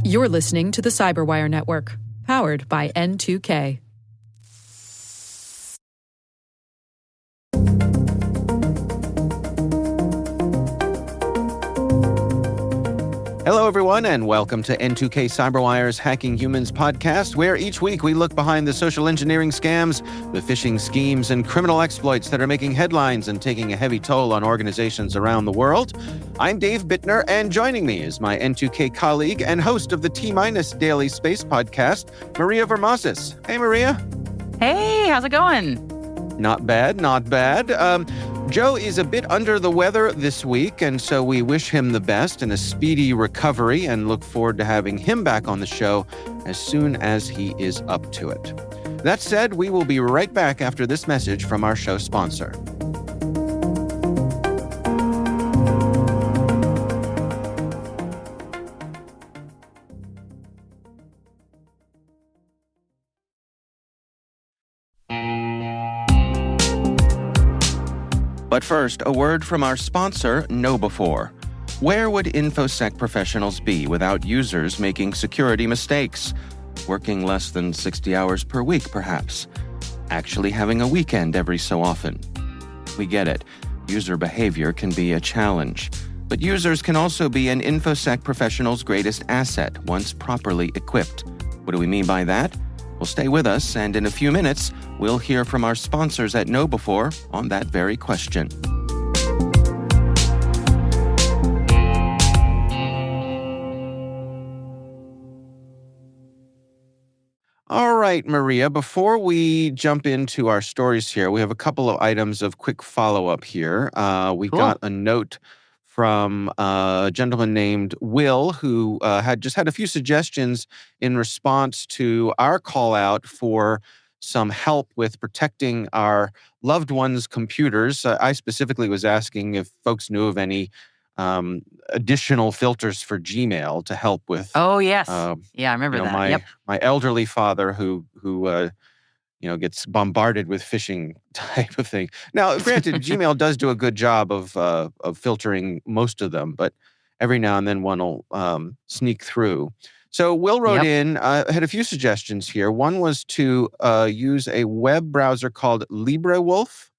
You're listening to the Cyberwire Network, powered by N2K. Hello, everyone, and welcome to N2K Cyberwire's Hacking Humans podcast, where each week we look behind the social engineering scams, the phishing schemes, and criminal exploits that are making headlines and taking a heavy toll on organizations around the world. I'm Dave Bittner, and joining me is my N2K colleague and host of the T-Minus Daily Space podcast, Maria Vermazis. Hey, Maria. Hey, how's it going? Not bad, not bad. Joe is a bit under the weather this week, and so we wish him the best and a speedy recovery and look forward to having him back on the show as soon as he is up to it. That said, we will be right back after this message from our show sponsor. But first, a word from our sponsor, KnowBe4. Where would InfoSec professionals be without users making security mistakes? Working less than 60 hours per week, perhaps. Actually having a weekend every so often. We get it. User behavior can be a challenge. But users can also be an InfoSec professional's greatest asset once properly equipped. What do we mean by that? Well, stay with us, and in a few minutes, we'll hear from our sponsors at KnowBe4 on that very question. All right, Maria, before we jump into our stories here, we have a couple of items of quick follow-up here. We got a note from a gentleman named Will, who had a few suggestions in response to our call out for some help with protecting our loved ones' computers. I specifically was asking if folks knew of any additional filters for Gmail to help with. Oh, yes. Yeah, I remember that. My elderly father who gets bombarded with phishing type of thing. Now, granted, Gmail does do a good job of filtering most of them, but every now and then one will sneak through. So Will wrote in, had a few suggestions here. One was to use a web browser called LibreWolf.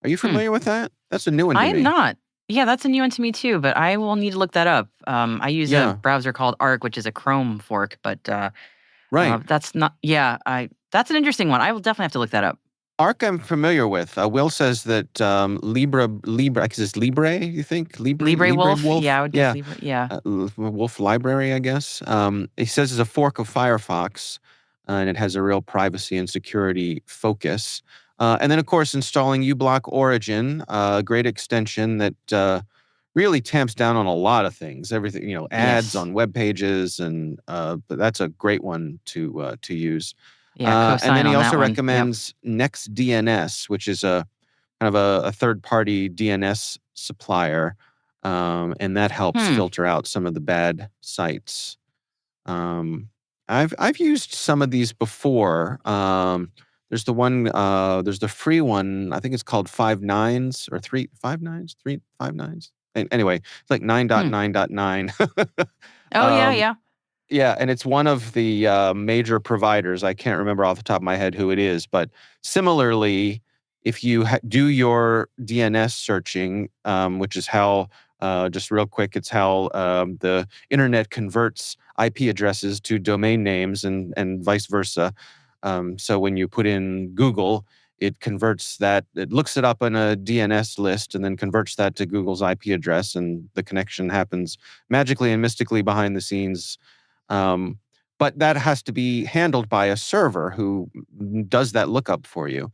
Are you familiar with that? That's a new one to me. I am not. Yeah, that's a new one to me too, but I will need to look that up. I use a browser called Arc, which is a Chrome fork, but that's not. Yeah, that's an interesting one. I will definitely have to look that up. Arc I'm familiar with. Will says that Libre, because it's Libre, you think? LibreWolf? Yeah, I would guess Libre, yeah. Wolf Library, I guess. He says it's a fork of Firefox, and it has a real privacy and security focus. And then, of course, installing uBlock Origin, a great extension that really tamps down on a lot of things. Everything, ads on web pages, and but that's a great one to use. Yeah, and then he also one. recommends NextDNS, which is a kind of a third-party DNS supplier, and that helps filter out some of the bad sites. I've used some of these before. There's the free one. I think it's called 5.9s or 3.5.9s. Anyway, it's like 9.9.9. Yeah. Yeah, and it's one of the major providers. I can't remember off the top of my head who it is, but similarly, if you do your DNS searching, which is how, just real quick, it's how the internet converts IP addresses to domain names and vice versa. So when you put in Google, it converts that, it looks it up in a DNS list and then converts that to Google's IP address, and the connection happens magically and mystically behind the scenes. But that has to be handled by a server who does that lookup for you.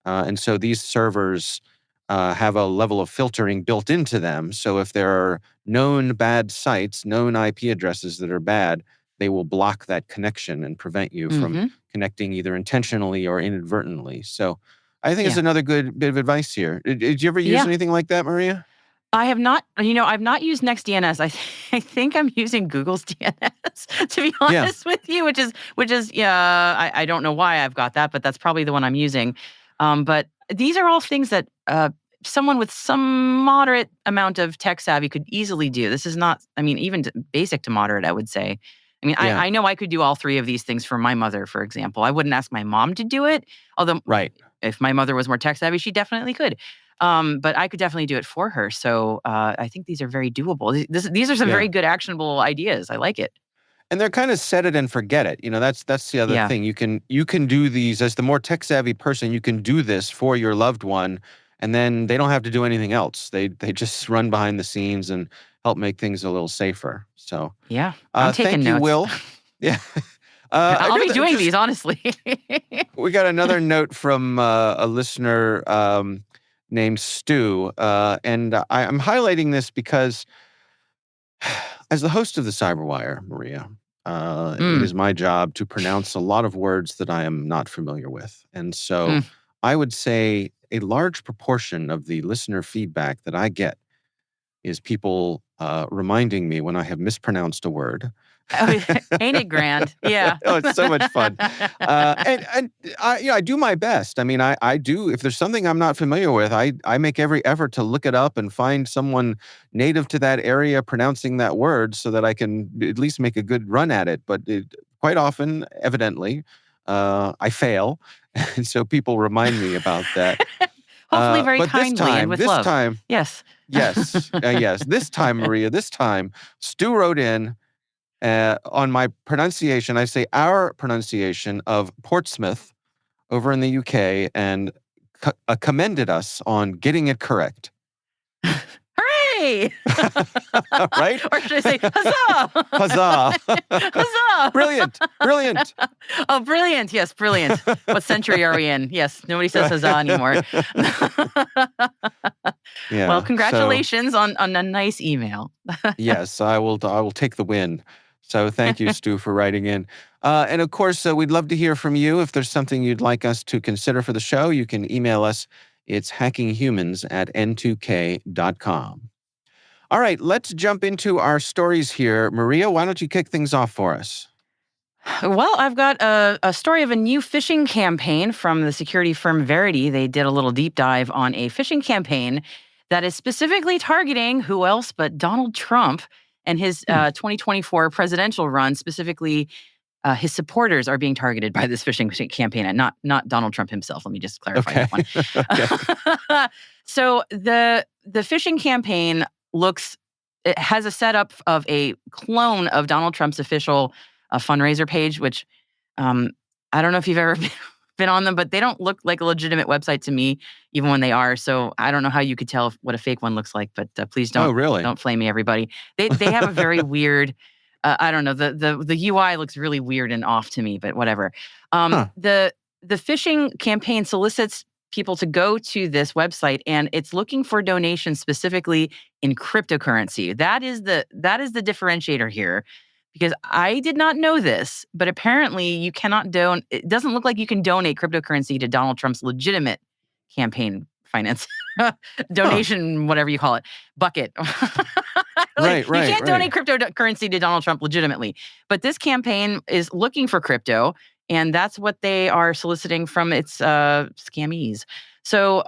And so these servers have a level of filtering built into them. So if there are known bad sites, known IP addresses that are bad, they will block that connection and prevent you from connecting either intentionally or inadvertently. So I think it's another good bit of advice here. Did you ever use anything like that, Maria? I have not, I've not used NextDNS. I think I'm using Google's DNS, to be honest with you, which is, I don't know why I've got that, but that's probably the one I'm using. But these are all things that someone with some moderate amount of tech savvy could easily do. This is not, even basic to moderate, I would say. I know I could do all three of these things for my mother, for example. I wouldn't ask my mom to do it, although if my mother was more tech savvy, she definitely could. But I could definitely do it for her. So I think these are very doable. These are some very good actionable ideas. I like it. And they're kind of set it and forget it. That's the other thing. You can do these as the more tech savvy person. You can do this for your loved one, and then they don't have to do anything else. They just run behind the scenes and help make things a little safer. So I'm taking notes. Thank you, Will. Yeah. I'll be doing these, honestly. We got another note from a listener named Stu, and I'm highlighting this because as the host of the Cyberwire, Maria, it is my job to pronounce a lot of words that I am not familiar with. And so I would say a large proportion of the listener feedback that I get is people reminding me when I have mispronounced a word. Ain't it grand? Yeah. Oh, it's so much fun. And I do my best. I do. If there's something I'm not familiar with, I make every effort to look it up and find someone native to that area pronouncing that word so that I can at least make a good run at it. But quite often, evidently, I fail. And so people remind me about that. Hopefully very kindly and with love. This time. Yes. Yes. Yes. This time, Maria, Stu wrote in, on my pronunciation, I say our pronunciation of Portsmouth over in the UK, and commended us on getting it correct. Hooray! Right? Or should I say, huzzah! Huzzah! Huzzah! Brilliant! Oh, brilliant! Yes, brilliant. What century are we in? Yes, nobody says huzzah anymore. Well, congratulations on a nice email. Yes, I will take the win. So thank you, Stu, for writing in. And of course, we'd love to hear from you. If there's something you'd like us to consider for the show, you can email us. It's hackinghumans@n2k.com. All right, let's jump into our stories here. Maria, why don't you kick things off for us? Well, I've got a story of a new phishing campaign from the security firm Verity. They did a little deep dive on a phishing campaign that is specifically targeting who else but Donald Trump and his 2024 presidential run. Specifically, his supporters are being targeted by this phishing campaign, and not Donald Trump himself. Let me just clarify that one. So the phishing campaign it has a setup of a clone of Donald Trump's official fundraiser page, which I don't know if you've ever been on them, but they don't look like a legitimate website to me, even when they are. So I don't know how you could tell what a fake one looks like, but please don't flame me, everybody. They have a very weird, I don't know, the UI looks really weird and off to me, but whatever. The phishing campaign solicits people to go to this website, and it's looking for donations specifically in cryptocurrency. That is the differentiator here. Because I did not know this, but apparently you cannot donate. It doesn't look like you can donate cryptocurrency to Donald Trump's legitimate campaign finance donation, whatever you call it, bucket. You can't donate cryptocurrency to Donald Trump legitimately. But this campaign is looking for crypto, and that's what they are soliciting from its scammees. So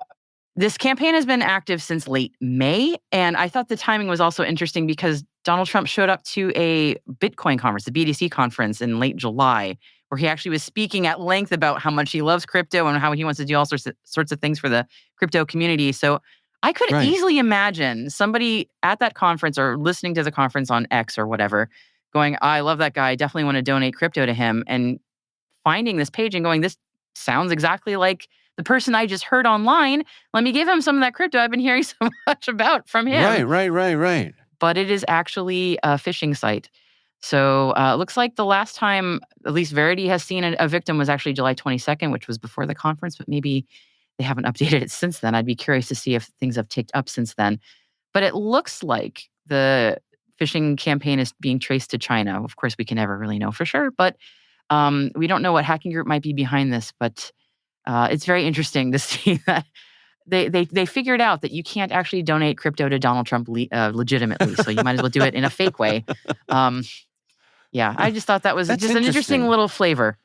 this campaign has been active since late May, and I thought the timing was also interesting because Donald Trump showed up to a Bitcoin conference, the BTC conference in late July, where he actually was speaking at length about how much he loves crypto and how he wants to do all sorts of things for the crypto community. So I could easily imagine somebody at that conference or listening to the conference on X or whatever going, I love that guy, I definitely want to donate crypto to him, and finding this page and going, this sounds exactly like the person I just heard online. Let me give him some of that crypto I've been hearing so much about from him. Right. But it is actually a phishing site. So it looks like the last time, at least Verity has seen a victim, was actually July 22nd, which was before the conference, but maybe they haven't updated it since then. I'd be curious to see if things have ticked up since then. But it looks like the phishing campaign is being traced to China. Of course, we can never really know for sure, but we don't know what hacking group might be behind this. But it's very interesting to see that they figured out that you can't actually donate crypto to Donald Trump legitimately. So you might as well do it in a fake way. I just thought that was just an interesting little flavor.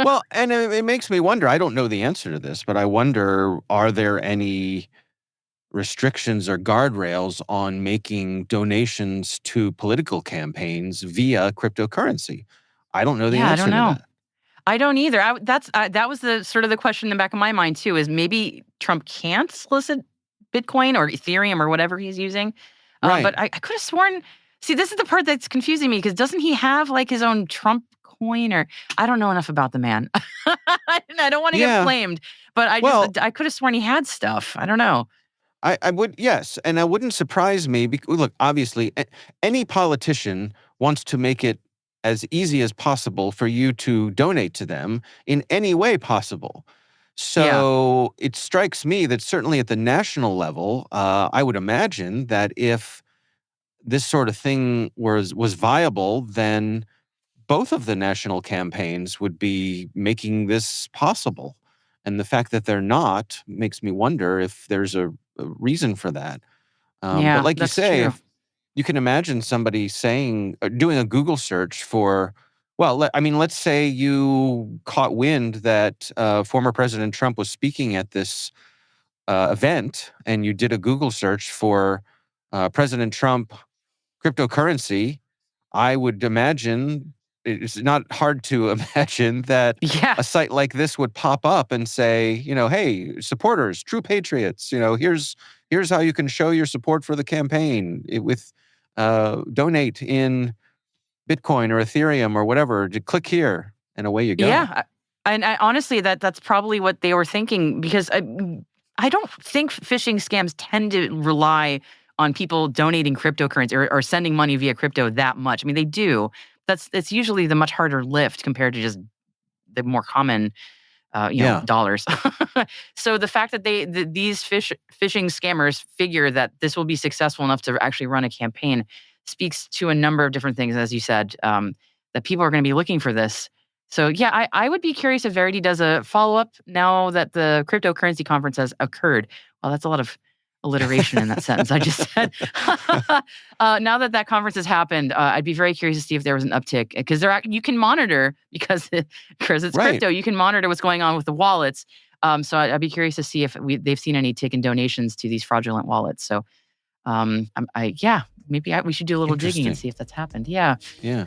Well, and it makes me wonder, I don't know the answer to this, but I wonder, are there any restrictions or guardrails on making donations to political campaigns via cryptocurrency? I don't know the Yeah, I don't answer to know. that. I don't either. That was the sort of the question in the back of my mind too. Is maybe Trump can't solicit Bitcoin or Ethereum or whatever he's using. Right. But I could have sworn. See, this is the part that's confusing me because doesn't he have like his own Trump coin? Or I don't know enough about the man. I don't want to get Yeah. flamed, but Well, I could have sworn he had stuff. I don't know. I would, yes, and it wouldn't surprise me. Look, obviously, any politician wants to make it as easy as possible for you to donate to them in any way possible. Yeah, So it strikes me that certainly at the national level, I would imagine that if this sort of thing was viable, then both of the national campaigns would be making this possible. And the fact that they're not makes me wonder if there's a reason for that. But yeah, like you that's say, true. if you can imagine somebody saying, doing a Google search for, well, I mean, let's say you caught wind that former President Trump was speaking at this event, and you did a Google search for President Trump cryptocurrency. I would imagine it's not hard to imagine that Yeah, a site like this would pop up and say, hey, supporters, true patriots, here's how you can show your support for the campaign with donate in Bitcoin or Ethereum or whatever. Just click here, and away you yeah. go. And honestly, that's probably what they were thinking because I don't think phishing scams tend to rely on people donating cryptocurrency or sending money via crypto that much. I mean, they do. It's usually the much harder lift compared to just the more common Yeah, dollars. So the fact that these phishing scammers figure that this will be successful enough to actually run a campaign speaks to a number of different things, as you said, that people are going to be looking for this. So yeah, I would be curious if Verity does a follow up now that the cryptocurrency conference has occurred. Well, that's a lot of alliteration in that sentence I just said. Now that that conference has happened, I'd be very curious to see if there was an uptick because you can monitor because it's right. crypto. You can monitor what's going on with the wallets. So I'd be curious to see if they've seen any tick in donations to these fraudulent wallets. So yeah, maybe we should do a little digging and Interesting. see if that's happened. Yeah. Yeah.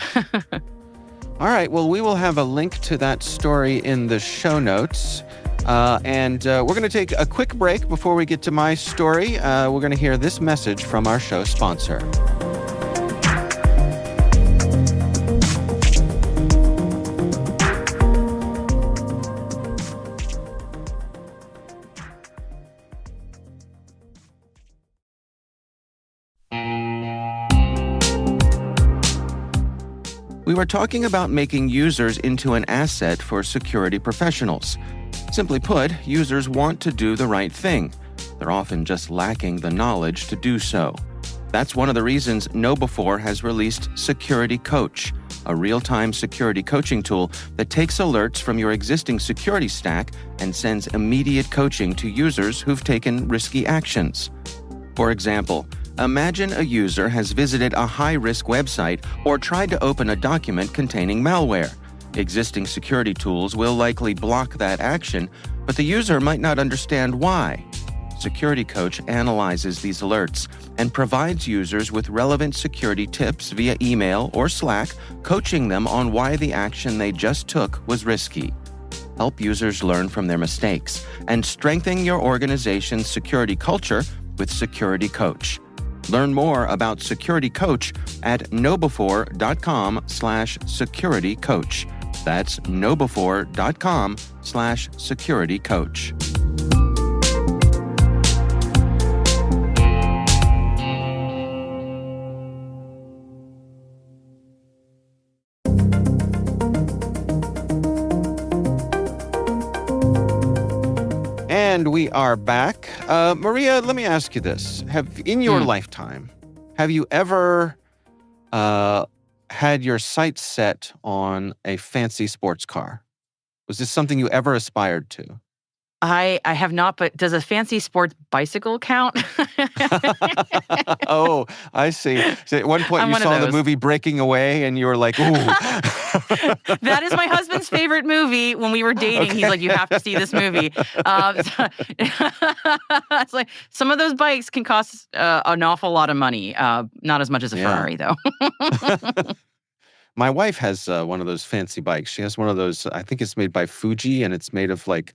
All right. Well, we will have a link to that story in the show notes. And we're going to take a quick break before we get to my story. We're going to hear this message from our show sponsor. We were talking about making users into an asset for security professionals. Simply put, users want to do the right thing. They're often just lacking the knowledge to do so. That's one of the reasons KnowBe4 has released Security Coach, a real-time security coaching tool that takes alerts from your existing security stack and sends immediate coaching to users who've taken risky actions. For example, imagine a user has visited a high-risk website or tried to open a document containing malware. Existing security tools will likely block that action, but the user might not understand why. Security Coach analyzes these alerts and provides users with relevant security tips via email or Slack, coaching them on why the action they just took was risky. Help users learn from their mistakes and strengthen your organization's security culture with Security Coach. Learn more about Security Coach at knowbe4.com/securitycoach. That's knowbe4.com/securitycoach. And we are back. Maria, let me ask you this. In your lifetime, have you ever had your sights set on a fancy sports car? Was this something you ever aspired to? I have not, but does a fancy sports bicycle count? Oh, I see. So at one point I'm you one of saw the those. movie Breaking Away and you were like, ooh. That is my husband's favorite movie. When we were dating, he's like, you have to see this movie. It's like some of those bikes can cost an awful lot of money. Not as much as a Ferrari, though. My wife has one of those fancy bikes. She has one of those, I think it's made by Fuji, and it's made of like,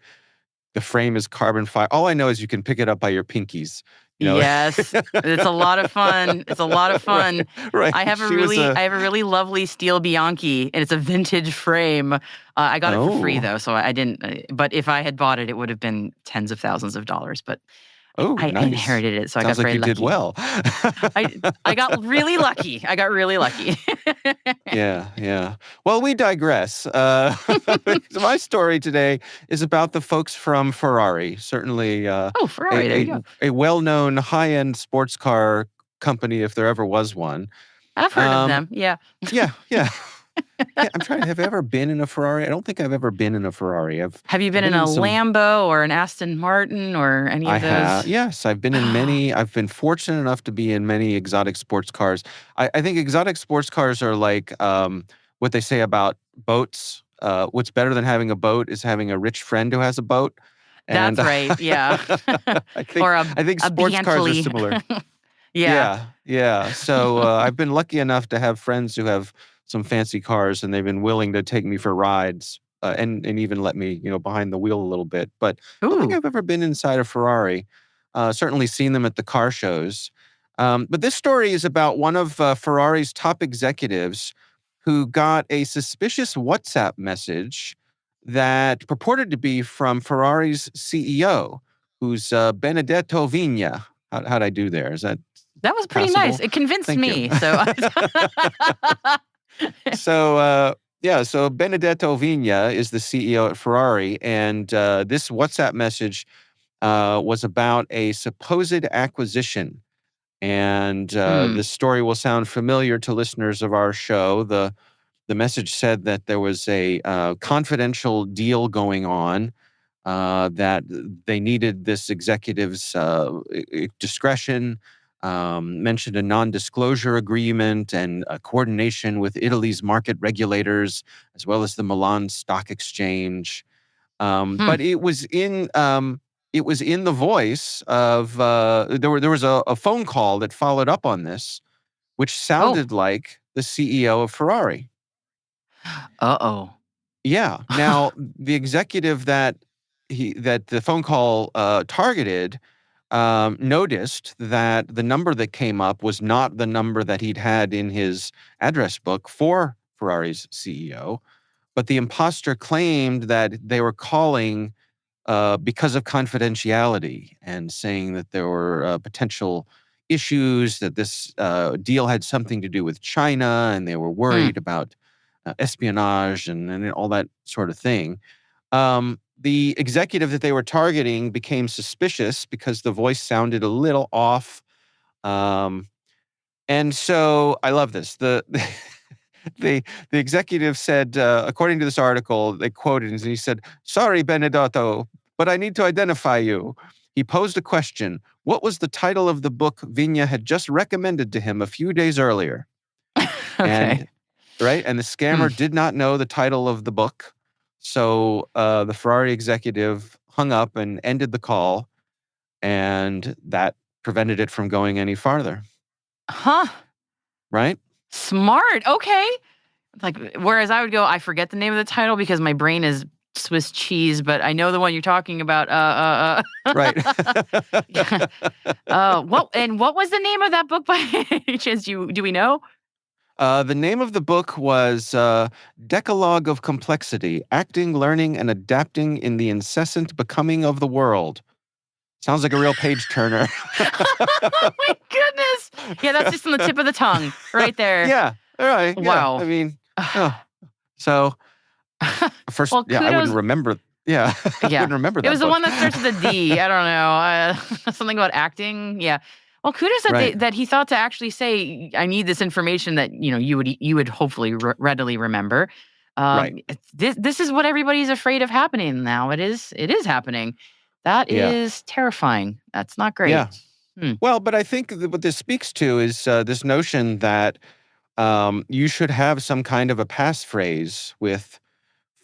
the frame is carbon fiber. All I know is you can pick it up by your pinkies. Yes, it's a lot of fun. It's a lot of fun. Right. I have a really lovely steel Bianchi, and it's a vintage frame. I got it for free though, so I didn't. But if I had bought it, it would have been tens of thousands of dollars. But I nice. inherited it, so Sounds I got very like you lucky. did well. I got really lucky. Yeah. Well, we digress. My story today is about the folks from Ferrari. Certainly, Ferrari, there you go. A well-known high-end sports car company, if there ever was one. I've heard of them. Yeah. Yeah. I'm trying to. Have I ever been in a Ferrari? I don't think I've ever been in a Ferrari. Have you been in a Lambo or an Aston Martin or any of those? I have. Yes, I've been in many. I've been fortunate enough to be in many exotic sports cars. I think exotic sports cars are like what they say about boats. What's better than having a boat is having a rich friend who has a boat. And, that's right. Yeah. I think sports cars are similar. Yeah. So I've been lucky enough to have friends who have some fancy cars, and they've been willing to take me for rides and even let me, behind the wheel a little bit. But I don't think I've ever been inside a Ferrari. Certainly seen them at the car shows. But this story is about one of Ferrari's top executives who got a suspicious WhatsApp message that purported to be from Ferrari's CEO, who's Benedetto Vigna. How'd I do there? Is that was pretty passable? Nice. It convinced me. So Benedetto Vigna is the CEO at Ferrari, and this WhatsApp message was about a supposed acquisition. And this story will sound familiar to listeners of our show. The message said that there was a confidential deal going on, that they needed this executive's discretion, mentioned a non-disclosure agreement and a coordination with Italy's market regulators, as well as the Milan Stock Exchange. But it was in the voice of there was a phone call that followed up on this, which sounded like the CEO of Ferrari. Uh-oh. Yeah. Now, the executive that the phone call targeted noticed that the number that came up was not the number that he'd had in his address book for Ferrari's CEO, but the imposter claimed that they were calling because of confidentiality and saying that there were potential issues, that this deal had something to do with China, and they were worried about espionage and all that sort of thing. The executive that they were targeting became suspicious because the voice sounded a little off. And so I love this. The executive said, according to this article, they quoted, and he said, "Sorry, Benedetto, but I need to identify you." He posed a question. What was the title of the book Vigna had just recommended to him a few days earlier? Okay. And the scammer did not know the title of the book. So the Ferrari executive hung up and ended the call, and that prevented it from going any farther. Huh. Right? Smart. Okay. Whereas I would go, I forget the name of the title because my brain is Swiss cheese, but I know the one you're talking about. Right. What was the name of that book by any chance? Do we know? The name of the book was Decalogue of Complexity, Acting, Learning, and Adapting in the Incessant Becoming of the World. Sounds like a real page-turner. Oh, my goodness. Yeah, that's just on the tip of the tongue right there. Yeah, all right. Wow. Yeah. I mean, so first, I wouldn't remember. Yeah, I wouldn't remember that. It was the one that starts with a D. I don't know. Something about acting. Yeah. Well, kudos that he thought to actually say, "I need this information that you would hopefully readily remember." Right. This is what everybody's afraid of happening now. It is happening. That Yeah. is terrifying. That's not great. Yeah. Well, but I think what this speaks to is this notion that you should have some kind of a passphrase with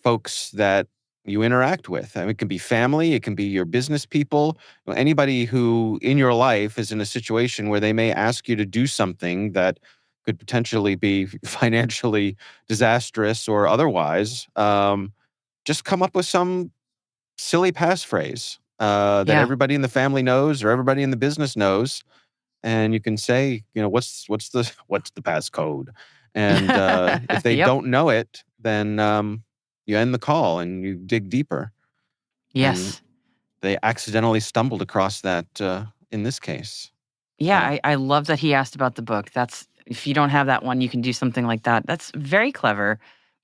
folks that you interact with. I mean, it can be family, it can be your business people, anybody who in your life is in a situation where they may ask you to do something that could potentially be financially disastrous or otherwise. Just come up with some silly passphrase that Yeah. everybody in the family knows or everybody in the business knows, and you can say, what's the passcode, and if they Yep. don't know it, then you end the call and you dig deeper, and Yes. they accidentally stumbled across that in this case. Yeah, So I love that he asked about the book. That's if you don't have that one, you can do something like that. That's very clever.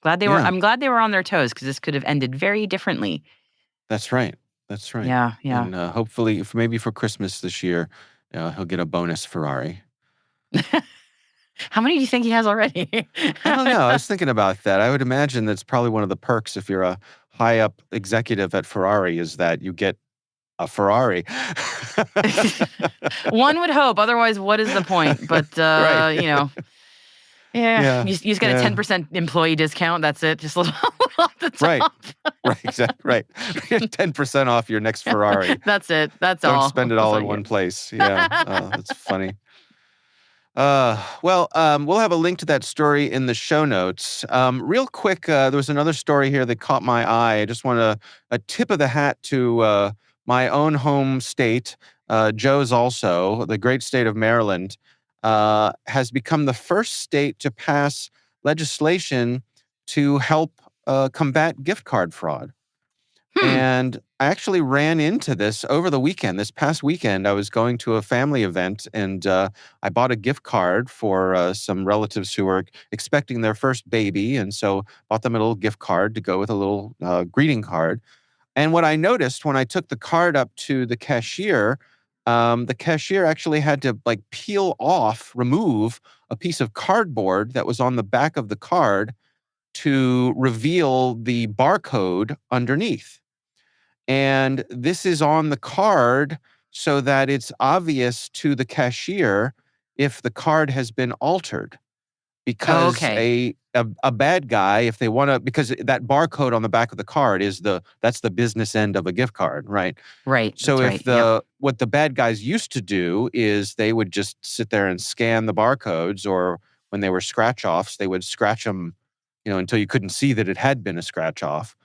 yeah, I'm glad they were on their toes because this could have ended very differently. that's right, that's right. Yeah, yeah. And hopefully, if maybe for Christmas this year, he'll get a bonus Ferrari. How many do you think he has already? I don't know. I was thinking about that. I would imagine that's probably one of the perks if you're a high up executive at Ferrari is that you get a Ferrari. One would hope. Otherwise, what is the point? But Right. yeah, Yeah. you just get a Yeah. 10% employee discount. That's it. Just a little off the Right. top. Right. Exactly. Right. 10% off your next Ferrari. That's it. That's Don't all. spend it That's all all in you one get. place. Yeah. That's funny. We'll have a link to that story in the show notes. Real quick, there was another story here that caught my eye. I just want a tip of the hat to my own home state. Joe's also, the great state of Maryland, has become the first state to pass legislation to help combat gift card fraud. Hmm. And I actually ran into this over the weekend. This past weekend, I was going to a family event and I bought a gift card for some relatives who were expecting their first baby. And so bought them a little gift card to go with a little greeting card. And what I noticed when I took the card up to the cashier actually had to like remove a piece of cardboard that was on the back of the card to reveal the barcode underneath. And this is on the card so that it's obvious to the cashier if the card has been altered. Oh, Because okay. a bad guy, if they want to, because that barcode on the back of the card that's the business end of a gift card, right? Right. So That's right. Yep. what the bad guys used to do is they would just sit there and scan the barcodes, or when they were scratch offs, they would scratch them, until you couldn't see that it had been a scratch off.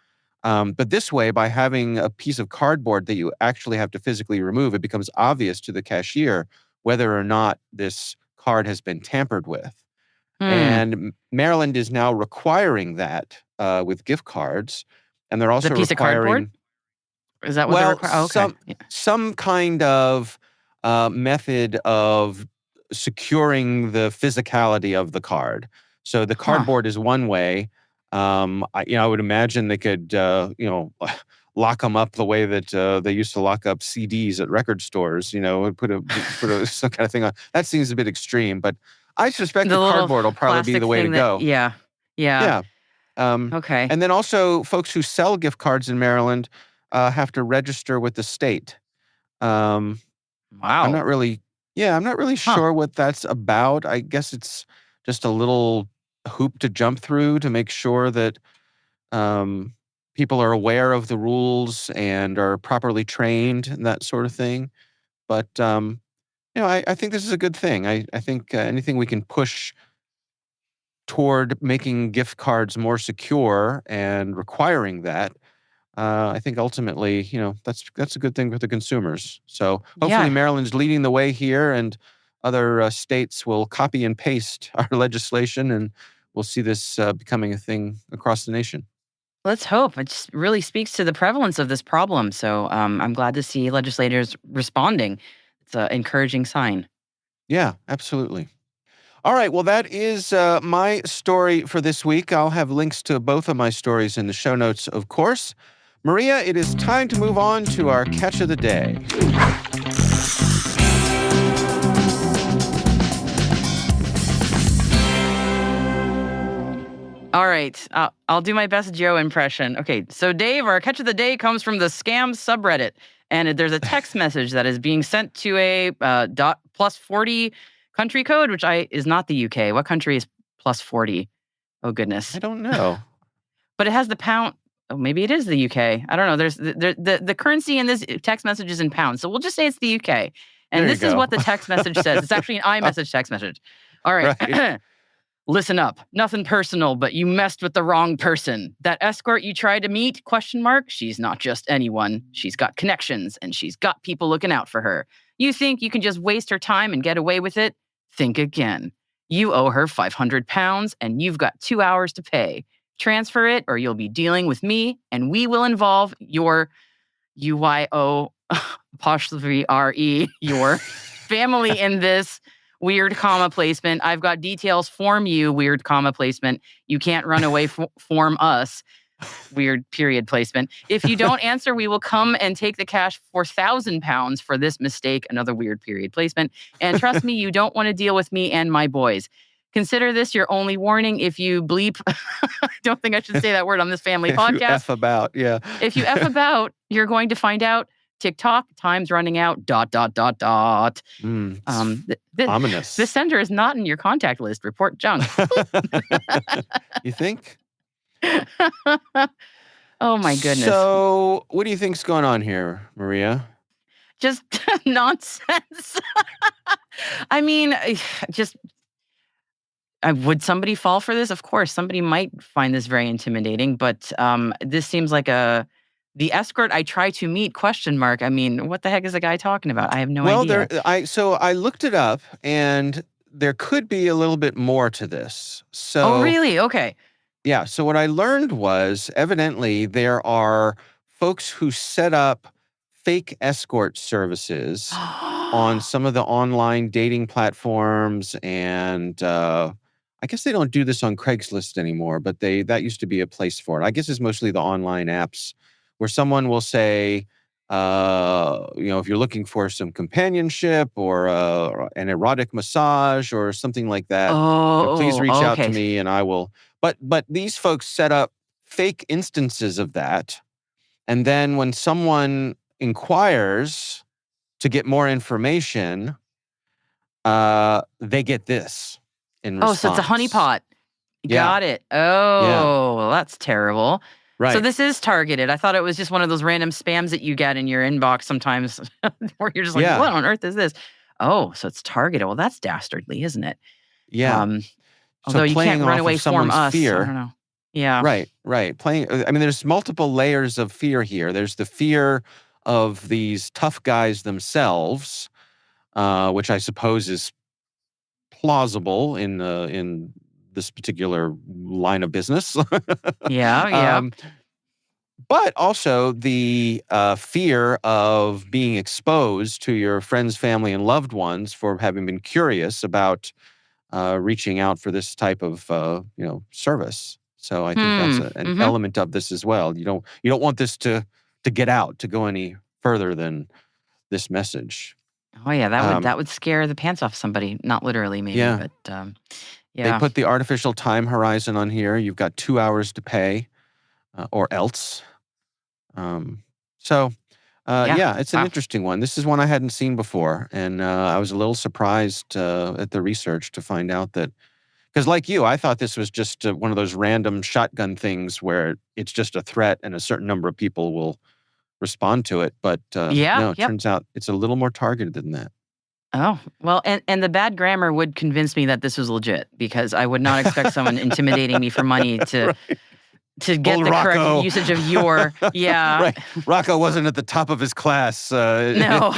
But this way, by having a piece of cardboard that you actually have to physically remove, it becomes obvious to the cashier whether or not this card has been tampered with. Hmm. And Maryland is now requiring that with gift cards, and they're The also piece of cardboard? requiring Is that what they're well requiring? Oh, okay. Yeah. some kind of method of securing the physicality of the card. So the Huh. cardboard is one way. I would imagine they could lock them up the way that they used to lock up CDs at record stores. Put some kind of thing on. That seems a bit extreme, but I suspect The the little cardboard will probably be plastic the way to thing that, go. yeah. Yeah. Yeah. Okay. And then also, folks who sell gift cards in Maryland have to register with the state. Um, I'm Wow. not really, yeah, I'm not really Huh. sure what that's about. I guess it's just a little hoop to jump through to make sure that um, people are aware of the rules and are properly trained and that sort of thing. But I think this is a good thing. I think anything we can push toward making gift cards more secure and requiring that, I think ultimately, that's a good thing for the consumers. So hopefully Yeah. Maryland's leading the way here, and other states will copy and paste our legislation, and we'll see this becoming a thing across the nation. Let's hope. It just really speaks to the prevalence of this problem. So I'm glad to see legislators responding. It's an encouraging sign. Yeah, absolutely. All right. Well, that is my story for this week. I'll have links to both of my stories in the show notes, of course. Maria, it is time to move on to our catch of the day. All right. I'll do my best Joe impression. Okay. So, Dave, our catch of the day comes from the scam subreddit. And there's a text message that is being sent to a +40 country code, which is not the UK. What country is +40? Oh, goodness. I don't know. But it has the pound. Oh, maybe it is the UK. I don't know. There's the currency in this text message is in pounds. So we'll just say it's the UK. And this is what the text message says. It's actually an iMessage text message. All right. Right. Listen up. Nothing personal, but you messed with the wrong person. That escort you tried to meet, ? She's not just anyone. She's got connections, and she's got people looking out for her. You think you can just waste her time and get away with it? Think again. You owe her £500, and you've got 2 hours to pay. Transfer it, or you'll be dealing with me, and we will involve your UYO_RE, your family in this. Weird comma placement. I've got details. Form you. Weird comma placement. You can't run away. Form us. Weird period placement. If you don't answer, we will come and take the cash for £1,000 for this mistake. Another weird period placement. And trust me, you don't want to deal with me and my boys. Consider this your only warning. If you bleep, I don't think I should say that word on this family podcast. If you F about, yeah. If you F about, you're going to find out. TikTok, time's running out, .. Ominous. This sender is not in your contact list. Report junk. You think? Oh, my goodness. So, what do you think's going on here, Maria? Just nonsense. I mean, would somebody fall for this? Of course, somebody might find this very intimidating, but this seems like the escort I try to meet, ? I mean, what the heck is the guy talking about? I have no idea. So I looked it up, and there could be a little bit more to this. Oh, really? Okay. Yeah. So what I learned was, evidently, there are folks who set up fake escort services on some of the online dating platforms, and I guess they don't do this on Craigslist anymore, but that used to be a place for it. I guess it's mostly the online apps where someone will say, if you're looking for some companionship or an erotic massage or something like that, please reach out to me and I will. But these folks set up fake instances of that. And then when someone inquires to get more information, they get this in response. Oh, so it's a honeypot. Got it. Oh, that's terrible. Right. So this is targeted. I thought it was just one of those random spams that you get in your inbox sometimes where you're just like, what on earth is this? Oh, so it's targeted. Well, that's dastardly, isn't it? Yeah. Although you can't run away from us. Fear, I don't know. Yeah. Right. There's multiple layers of fear here. There's the fear of these tough guys themselves, which I suppose is plausible in this particular line of business. Yeah. But also the fear of being exposed to your friends, family, and loved ones for having been curious about reaching out for this type of service. So I think that's an element of this as well. You don't want this to get out, to go any further than this message. Oh yeah, that would scare the pants off somebody. Not literally, maybe, but yeah. They put the artificial time horizon on here. You've got 2 hours to pay, or else. It's an interesting one. This is one I hadn't seen before, and I was a little surprised at the research to find out that, because like you, I thought this was just one of those random shotgun things where it's just a threat and a certain number of people will respond to it. But it turns out it's a little more targeted than that. Oh, well, and the bad grammar would convince me that this was legit, because I would not expect someone intimidating me for money to get Old the Rocco. correct usage of your, Right. Rocco wasn't at the top of his class. No.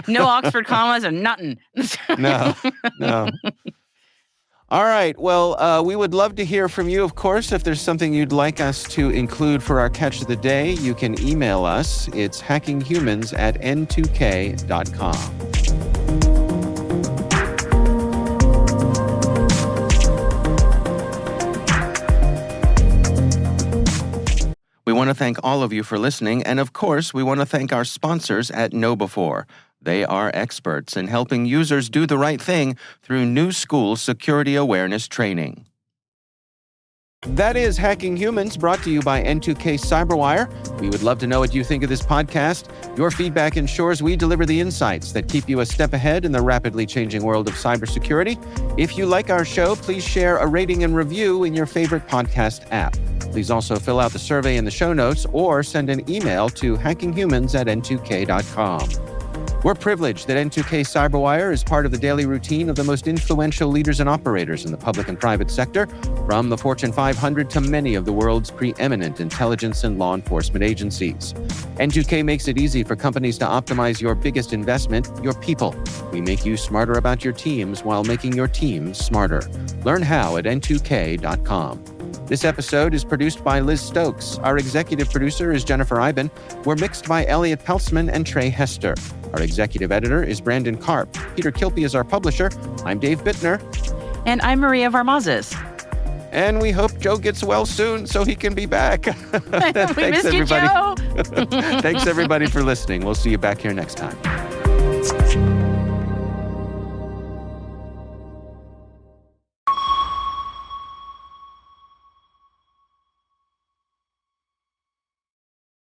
No Oxford commas or nothing. No. All right. Well, we would love to hear from you, of course. If there's something you'd like us to include for our catch of the day, you can email us. It's hackinghumans@n2k.com. We want to thank all of you for listening, and of course, we want to thank our sponsors at KnowBe4. They are experts in helping users do the right thing through new school security awareness training. That is Hacking Humans, brought to you by N2K Cyberwire. We would love to know what you think of this podcast. Your feedback ensures we deliver the insights that keep you a step ahead in the rapidly changing world of cybersecurity. If you like our show, please share a rating and review in your favorite podcast app. Please also fill out the survey in the show notes or send an email to hackinghumans@n2k.com. We're privileged that N2K Cyberwire is part of the daily routine of the most influential leaders and operators in the public and private sector, from the Fortune 500 to many of the world's preeminent intelligence and law enforcement agencies. N2K makes it easy for companies to optimize your biggest investment, your people. We make you smarter about your teams while making your teams smarter. Learn how at n2k.com. This episode is produced by Liz Stokes. Our executive producer is Jennifer Eiben. We're mixed by Elliot Peltzman and Trey Hester. Our executive editor is Brandon Karp. Peter Kilpie is our publisher. I'm Dave Bittner. And I'm Maria Varmazes. And we hope Joe gets well soon so he can be back. We missed you, Joe. Thanks, everybody, for listening. We'll see you back here next time.